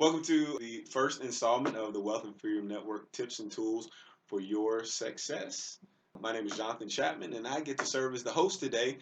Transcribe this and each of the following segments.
Welcome to the first installment of the Wealth and Freedom Network tips and tools for your success. My name is Jonathan Chapman, and I get to serve as the host today.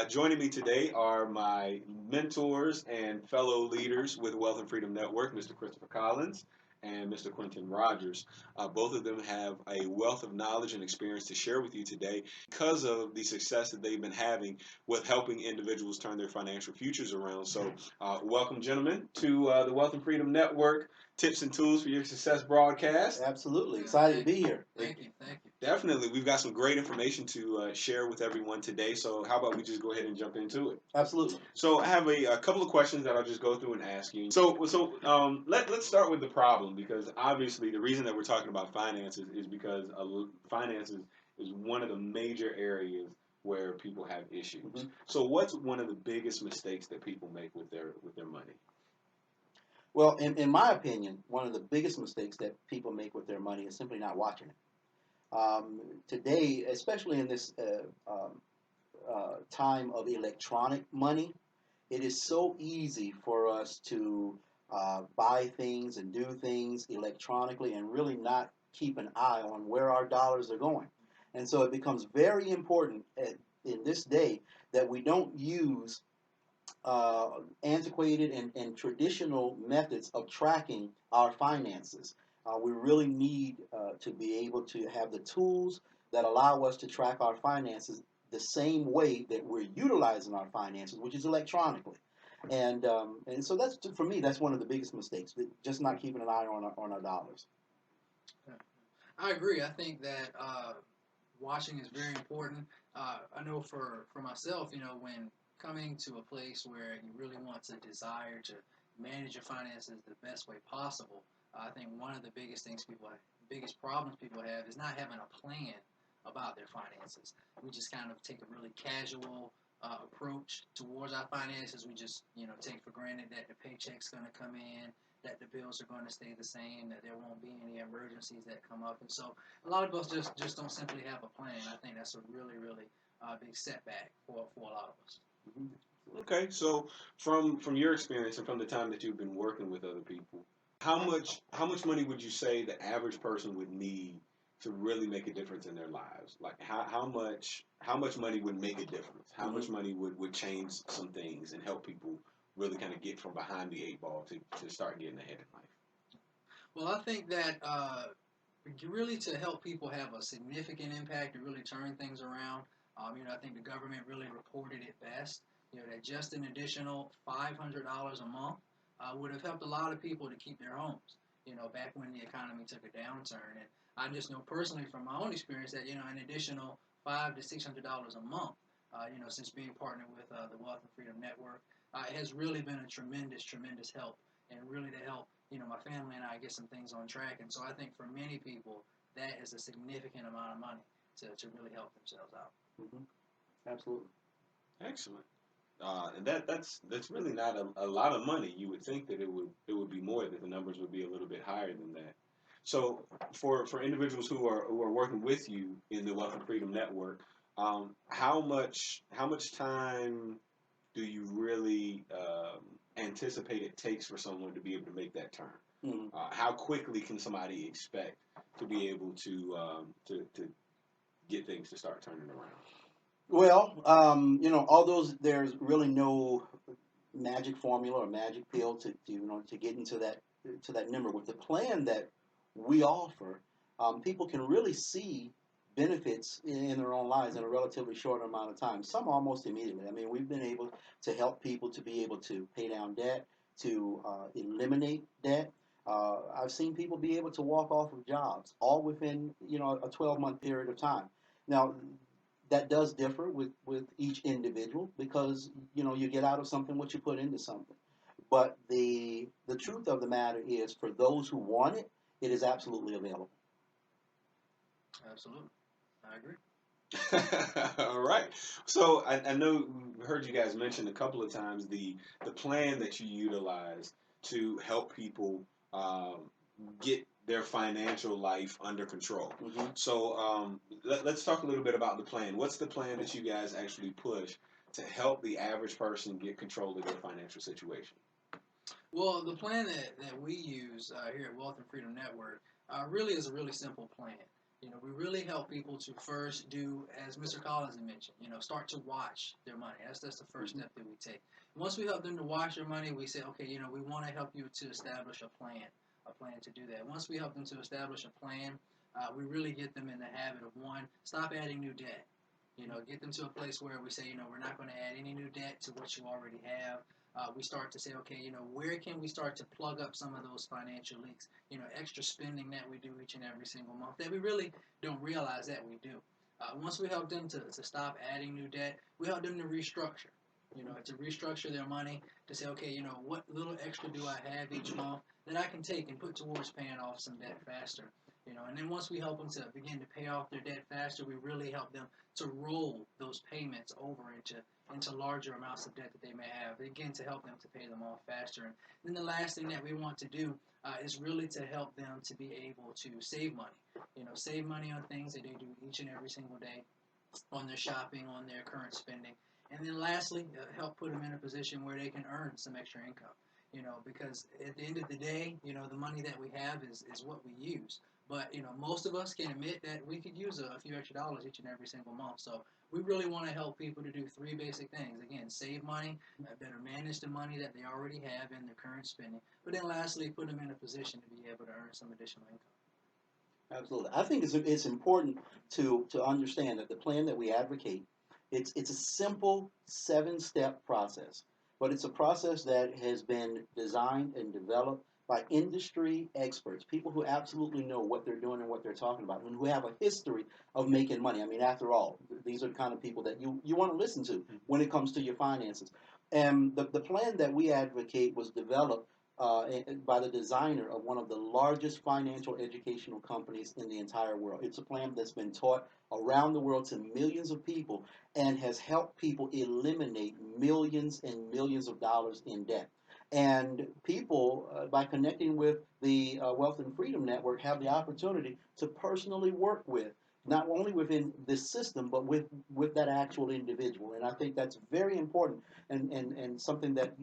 Joining me today are my mentors and fellow leaders with Wealth and Freedom Network, Mr. Christopher Collins and Mr. Quentin Rogers. Both of them have a wealth of knowledge and experience to share with you today because of the success that they've been having with helping individuals turn their financial futures around. So, welcome, gentlemen, to the Wealth and Freedom Network tips and tools for your success broadcast. Absolutely. Excited to be here. Thank you. Definitely, we've got some great information to share with everyone today. So, how about we just go ahead and jump into it? Absolutely. So, I have a couple of questions that I'll just go through and ask you. Let's start with the problem, because obviously the reason that we're talking about finances is because finances is one of the major areas where people have issues. Mhm. So, what's one of the biggest mistakes that people make with their money? Well, in my opinion, one of the biggest mistakes that people make with their money is simply not watching it. Today, especially in this time of electronic money, it is so easy for us to buy things and do things electronically and really not keep an eye on where our dollars are going. And so it becomes very important in this day that we don't use antiquated and traditional methods of tracking our finances. We really need to be able to have the tools that allow us to track our finances the same way that we're utilizing our finances, which is electronically. And so that's, for me, that's one of the biggest mistakes, just not keeping an eye on our dollars. I agree. I think that watching is very important. I know for myself, when coming to a place where you really want to desire to manage your finances the best way possible, I think one of the biggest problems people have is not having a plan about their finances. We just kind of take a really casual approach towards our finances. We just, take for granted that the paycheck's going to come in, that the bills are going to stay the same, that there won't be any emergencies that come up. And so a lot of us just don't simply have a plan. I think that's a really, really big setback for a lot of us. Okay, so from your experience and from the time that you've been working with other people, how much money would you say the average person would need to really make a difference in their lives? Like how much money would make a difference? How much Mhm. money would change some things and help people really kind of get from behind the eight ball to start getting ahead in life? Well, I think that really to help people have a significant impact to really turn things around, I think the government really reported it best. That just an additional $500 a month would have helped a lot of people to keep their homes. Back when the economy took a downturn, and I just know personally from my own experience that an additional $500 to $600 a month, since being partnered with the Wealth and Freedom Network, it has really been a tremendous, tremendous help, and really to help my family and I get some things on track. And so I think for many people, that is a significant amount of money to really help themselves out. Mhm. Absolutely. Excellent. And that's really not a lot of money. You would think that it would be more, that the numbers would be a little bit higher than that. So for individuals who are working with you in the Wealth and Freedom Network, how much time do you really anticipate it takes for someone to be able to make that turn? Mhm. How quickly can somebody expect to be able to get things to start turning around? Well, although there's really no magic formula or magic pill to get into that number, with the plan that we offer, people can really see benefits in their own lives in a relatively short amount of time. Some almost immediately. I mean, we've been able to help people to be able to pay down debt, to eliminate debt. I've seen people be able to walk off of jobs, all within a 12-month period of time. Now, that does differ with each individual, because you get out of something what you put into something. But the truth of the matter is, for those who want it, it is absolutely available. Absolutely. I agree. All right. So I know we heard you guys mention a couple of times the plan that you utilize to help people get their financial life under control. Hmm. So let's talk a little bit about the plan. What's the plan that you guys actually push to help the average person get control of their financial situation? Well, the plan that we use here at Wealth and Freedom Network really is a really simple plan. We really help people to first do, as Mr. Collins had mentioned, start to watch their money. That's the first Mhm. step that we take. Once we help them to watch their money, we say, okay, we want to help you to establish a plan to do that. Once we help them to establish a plan, we really get them in the habit of one, stop adding new debt. Get them to a place where we say, we're not going to add any new debt to what you already have. We start to say, okay, where can we start to plug up some of those financial leaks? Extra spending that we do each and every single month that we really don't realize that we do. Once we help them to stop adding new debt, we help them to restructure. To restructure their money to say, okay, what little extra do I have each month that I can take and put towards paying off some debt faster. And then once we help them to begin to pay off their debt faster, we really help them to roll those payments over into larger amounts of debt that they may have, again, to help them to pay them off faster. And then the last thing that we want to do is really to help them to be able to save money. Save money on things that they do each and every single day, on their shopping, on their current spending. And then lastly, help put them in a position where they can earn some extra income. Because at the end of the day, the money that we have is what we use. But, most of us can admit that we could use a few extra dollars each and every single month. So we really want to help people to do three basic things. Again, save money, better manage the money that they already have in their current spending. But then lastly, put them in a position to be able to earn some additional income. Absolutely. I think it's important to understand that the plan that we advocate, it's a simple 7-step process, but it's a process that has been designed and developed by industry experts, people who absolutely know what they're doing and what they're talking about, and who have a history of making money. I mean, after all, these are the kind of people that you want to listen to when it comes to your finances. And the plan that we advocate was developed by the designer of one of the largest financial educational companies in the entire world. It's a plan that's been taught around the world to millions of people and has helped people eliminate millions and millions of dollars in debt. And people, by connecting with the Wealth and Freedom Network, have the opportunity to personally work with not only within this system, but with that actual individual. And I think that's very important and something that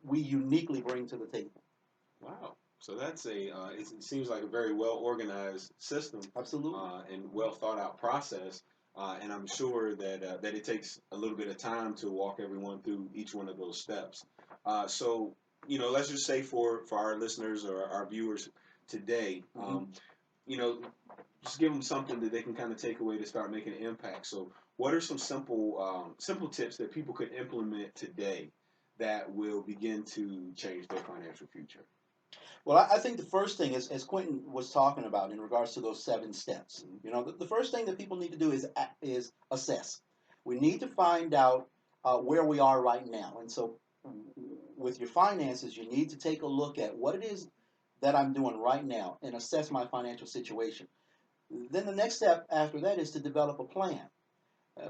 we uniquely bring to the table. Wow. So that's it seems like a very well organized system Absolutely. and well thought out process. And I'm sure that it takes a little bit of time to walk everyone through each one of those steps. So, let's just say for our listeners or our viewers today, Hmm. you know, just give them something that they can kind of take away to start making an impact. So, what are some simple tips that people could implement today that will begin to change their financial future? Well, I think the first thing is, as Quentin was talking about in regards to those 7 steps, the first thing that people need to do is assess. We need to find out where we are right now. And so, with your finances, you need to take a look at what it is that I'm doing right now and assess my financial situation. Then the next step after that is to develop a plan.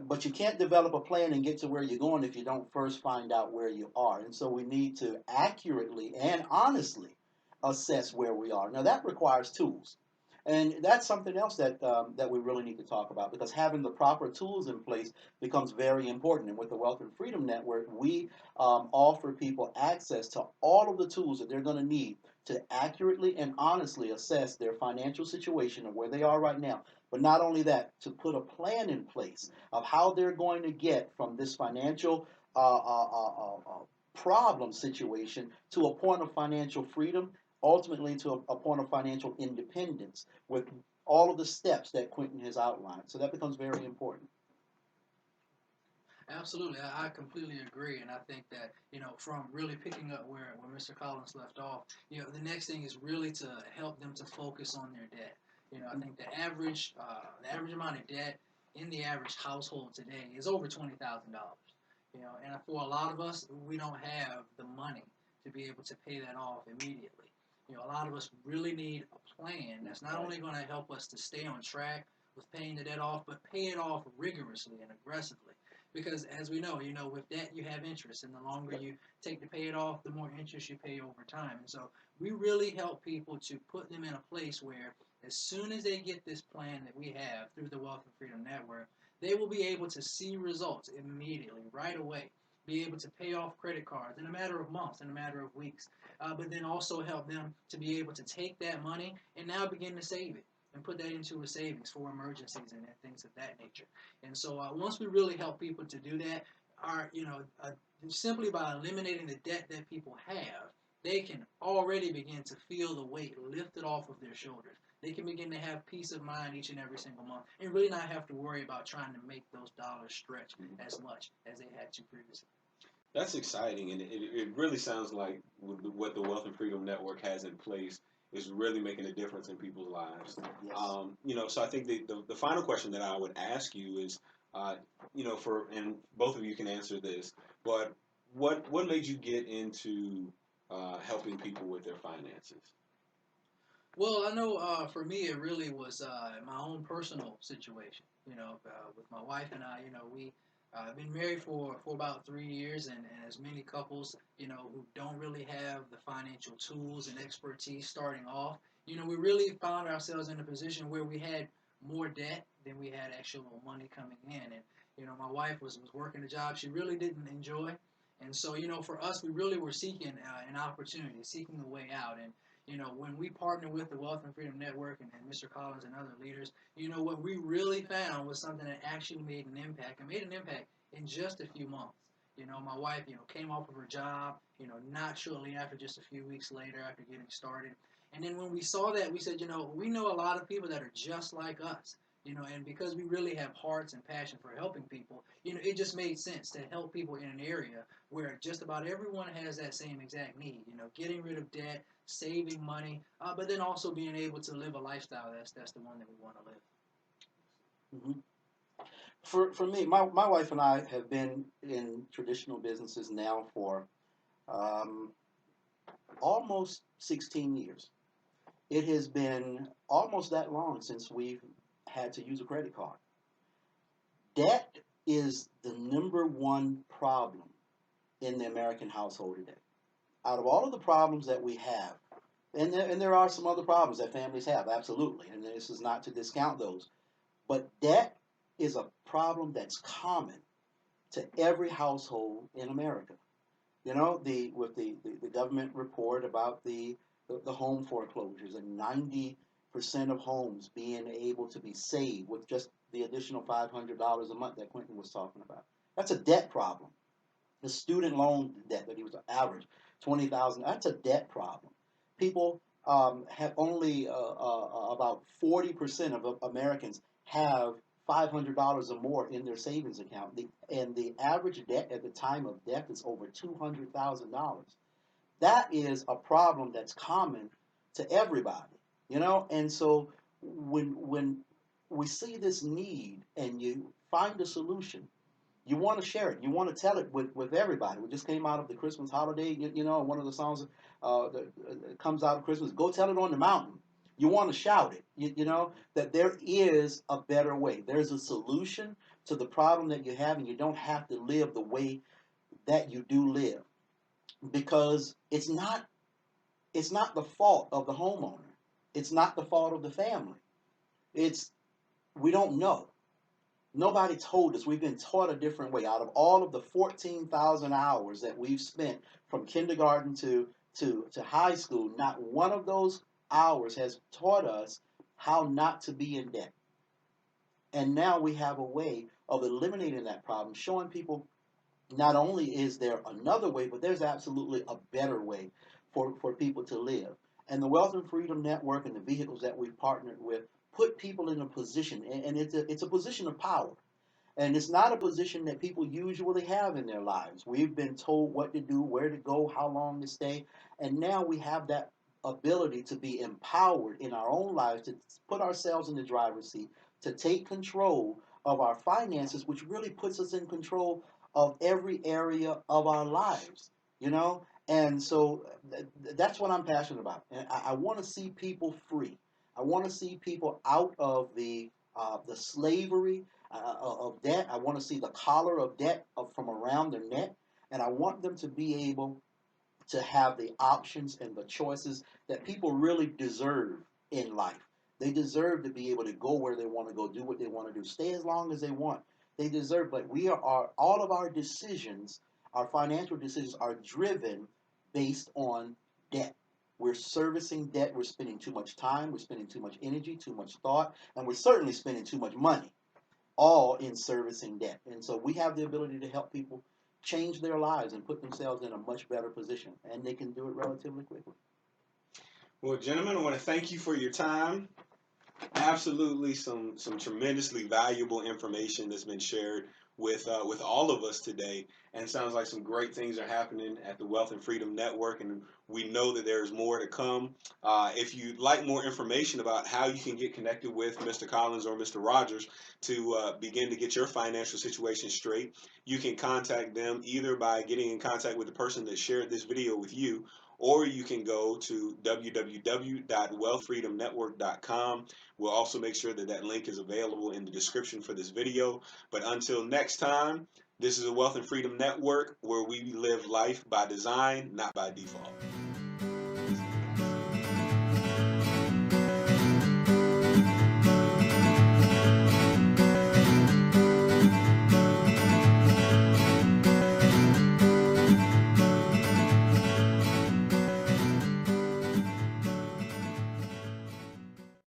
But you can't develop a plan and get to where you're going if you don't first find out where you are. And so we need to accurately and honestly assess where we are. Now that requires tools. And that's something else that we really need to talk about, because having the proper tools in place becomes very important. And with the Wealth and Freedom Network, we offer people access to all of the tools that they're going to need to accurately and honestly assess their financial situation and where they are right now. But not only that, to put a plan in place of how they're going to get from this financial problem situation to a point of financial freedom, ultimately to a point of financial independence, with all of the steps that Quentin has outlined. So that becomes very important. Absolutely, I completely agree, and I think that from really picking up where Mr. Collins left off, the next thing is really to help them to focus on their debt. I think the average amount of debt in the average household today is over $20,000. And for a lot of us, we don't have the money to be able to pay that off immediately. A lot of us really need a plan that's not only going to help us to stay on track with paying the debt off, but pay it off rigorously and aggressively. Because as we know, with debt you have interest, and the longer you take to pay it off, the more interest you pay over time. And so we really help people to put them in a place where, as soon as they get this plan that we have through the Wealth and Freedom Network, they will be able to see results immediately, right away. be able to pay off credit cards in a matter of months, in a matter of weeks, but then also help them to be able to take that money and now begin to save it and put that into a savings for emergencies and things of that nature. And so once we really help people to do that, simply by eliminating the debt that people have, they can already begin to feel the weight lifted off of their shoulders. They can begin to have peace of mind each and every single month and really not have to worry about trying to make those dollars stretch as much as they had to previously. That's exciting, and it really sounds like what the Wealth and Freedom Network has in place is really making a difference in people's lives. Yes. So I think the final question that I would ask you is, and both of you can answer this, but what made you get into helping people with their finances? Well, I know for me, it really was my own personal situation. With my wife and I, we been married for about 3 years, and as many couples, who don't really have the financial tools and expertise starting off, we really found ourselves in a position where we had more debt than we had actual money coming in. And, my wife was working a job she really didn't enjoy. And so, for us, we really were seeking an opportunity, seeking a way out. And when we partnered with the Wealth and Freedom Network and Mr. Collins and other leaders, what we really found was something that actually made an impact, and made an impact in just a few months. My wife, came off of her job, not shortly after, just a few weeks later after getting started. And then when we saw that, we said, we know a lot of people that are just like us. And because we really have hearts and passion for helping people, it just made sense to help people in an area where just about everyone has that same exact need. Getting rid of debt, saving money, but then also being able to live a lifestyle that's the one that we want to live. Hmm. For me, my wife and I have been in traditional businesses now for um, almost 16 years. It has been almost that long since we've had to use a credit card. Debt is the number one problem in the American household today. Out of all of the problems that we have, and there are some other problems that families have, absolutely, and this is not to discount those, but debt is a problem that's common to every household in America. With the government report about the home foreclosures and 90% of homes being able to be saved with just the additional $500 a month that Quentin was talking about. That's a debt problem. The student loan debt that he was average 20,000. That's a debt problem. People have only about 40% of Americans have $500 or more in their savings account. And the average debt at the time of death is over $200,000. That is a problem that's common to everybody, And so when we see this need and you find a solution, you want to share it. You want to tell it with everybody. We just came out of the Christmas holiday, one of the songs that comes out of Christmas, go tell it on the mountain. You want to shout it, that there is a better way. There's a solution to the problem that you have, and you don't have to live the way that you do live. Because it's not the fault of the homeowner. It's not the fault of the family. It's we don't know. Nobody told us. We've been taught a different way. Out of all of the 14,000 hours that we've spent from kindergarten to high school, not one of those hours has taught us how not to be in debt. And now we have a way of eliminating that problem, showing people not only is there another way, but there's absolutely a better way for people to live. And the Wealth and Freedom Network and the vehicles that we've partnered with put people in a position, and it's a position of power. And it's not a position that people usually have in their lives. We've been told what to do, where to go, how long to stay. And now we have that ability to be empowered in our own lives, to put ourselves in the driver's seat, to take control of our finances, which really puts us in control of every area of our lives, And so that's what I'm passionate about. And I want to see people free. I want to see people out of the slavery of debt. I want to see the collar of debt from around their neck. And I want them to be able to have the options and the choices that people really deserve in life. They deserve to be able to go where they want to go, do what they want to do, stay as long as they want. They deserve, but all of our decisions Our financial decisions are driven based on debt. We're servicing debt. We're spending too much time. We're spending too much energy, too much thought, and we're certainly spending too much money, all in servicing debt. And so we have the ability to help people change their lives and put themselves in a much better position, and they can do it relatively quickly. Well, gentlemen, I want to thank you for your time. Absolutely, some tremendously valuable information that's been shared with all of us today, and sounds like some great things are happening at the Wealth and Freedom Network, and we know that there's more to come. If you'd like more information about how you can get connected with Mr. Collins or Mr. Rogers to begin to get your financial situation straight, you can contact them either by getting in contact with the person that shared this video with you, or you can go to www.wealthfreedomnetwork.com. We'll also make sure that that link is available in the description for this video. But until next time, this is a Wealth and Freedom Network where we live life by design, not by default.